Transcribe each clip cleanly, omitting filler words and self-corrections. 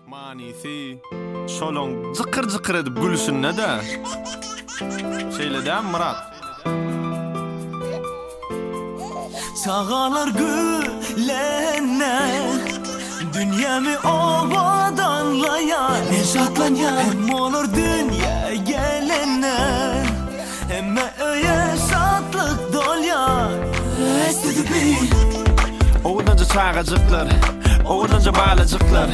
Manisi şolong zıkır zıkır edip gülüşün ne de? Şeyle Murat. Çağalar gülene dünyamı ovadanlayan Neşatlanyan hem olur dünya gelene hem öye şatlık dolyan Estedi bir Oğlanca çağacıklar, oğlanca bağlacıklar,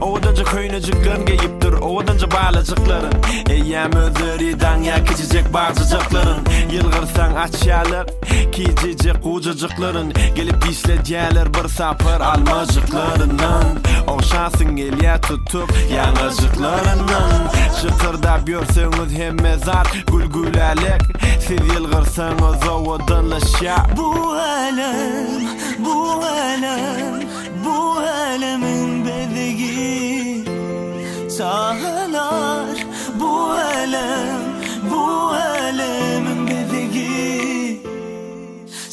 oğlanca köyneciklerin geyiptir, oğlanca bağlacıkların. Eyyem özüriden ya keçecek bağcıcıkların. Yılgırsan açyalar, kicicik kucacıkların. Gelip işlediyeler bir sapır almacıklarından. Oşansın elye tutup yanıcıklarından. Şıkırda görseniz hem mezar gülgülelik. Siz yılgırsanız oğlanlaşa. Bu alem, bu alem, bu alemin bedegi Çağlar, bu alem, bu alemin bedegi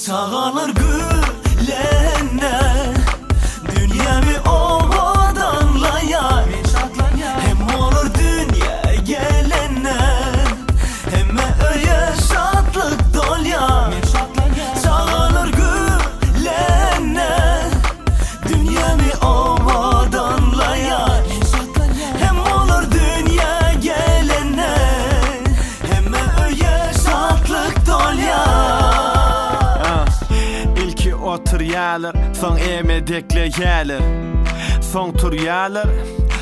Çağlar gülene dünyamı ovadanlayan hem olur dünya gelene hem öye şatlık dolyan Çağlar gülene dünyamı ovadanlayan hem olur dünya gelene hem öye şatlık dolyan İlki otur yalar, son emedekle yalar, son tur yalar,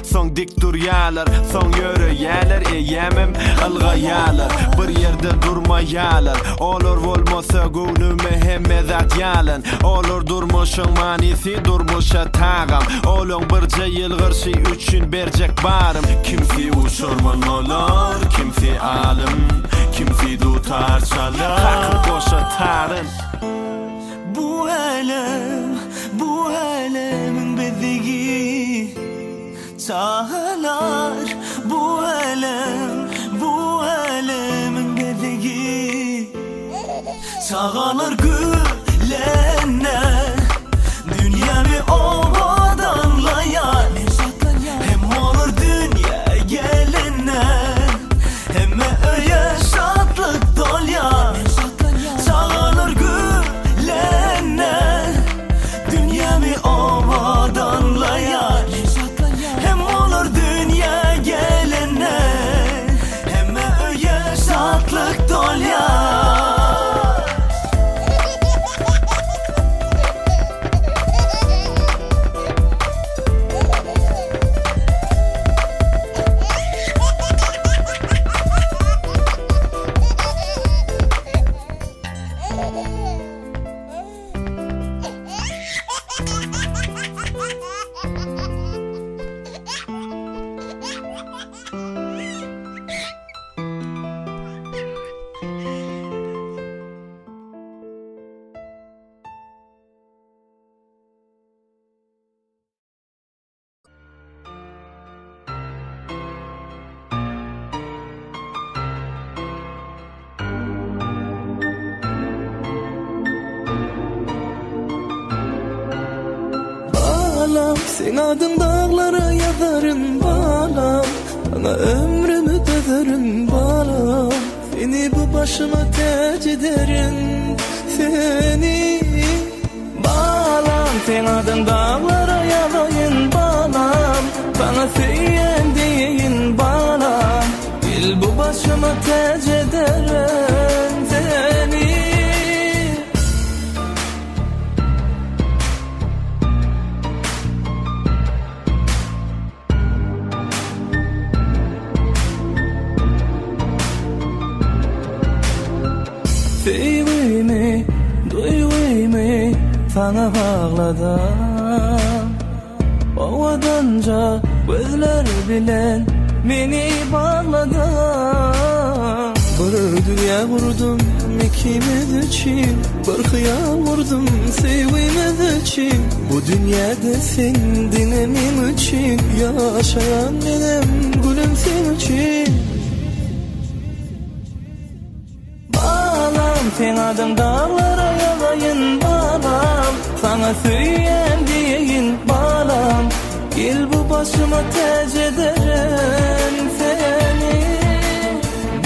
son dik dur yalar, son yürü yalar, yemem alga yalar, bir yerde durma yalar, olur olmasa gönlüme hem mezat yalan, olur durmuşun manisi durmuşa tağam, olun bir yılgır şey üçün bercek barım, kimsi uçurman olur, kimsi alim, kimsi tutar çalar, kakır koşa tarın. Bu alemin bedegi Çağlar, bu alemin bedegi Çağlar gülene dünyamı ovadanlayan hem olur dünya gelene hem öye şatlık dolyan Çağlar gülene dünyamı ovadanlayan hem olur dünya gelene hem öye şatlık dolyan Sen adın dağlara yazarın balam Sana ömrümü döverim balam Seni bu başıma tac ederim Seni balam Sen adın dağlara yazarın balam Bana söyleyen deyin balam Bil bu başıma tac ederim Seni Sevimi, duyuymi sana bağladım Ovadanca gözler bilen beni bağladım Bir dünya vurdum ikimiz için Bir hıyal vurdum sevgimiz için Bu dünyada sen dinemim için Yaşayan benim gülüm sen için sen adım dağlara yalayın balam, sana söyleyen diyeyin balam. Gel bu başıma tec ederim seni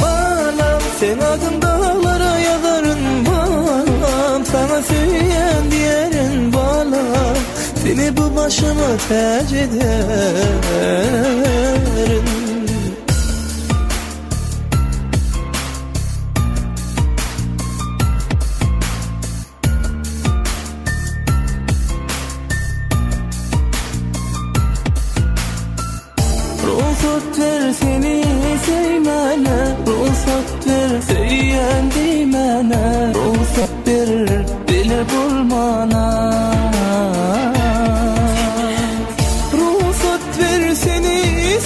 balam, sen adım dağlara yaların balam, sana söyleyen diyerin balam. Seni bu başıma tec ederim. Ruhsat ver seni sevmene, ruhsat ver söyleyen demene, ruhsat ver beni bulmana. Ruhsat ver seni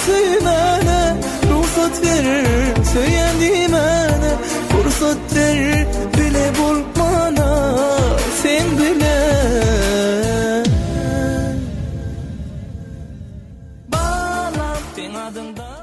sevmene, ruhsat ver söyleyen demene, fırsat ver beni bulmana, sen bile. Sen adında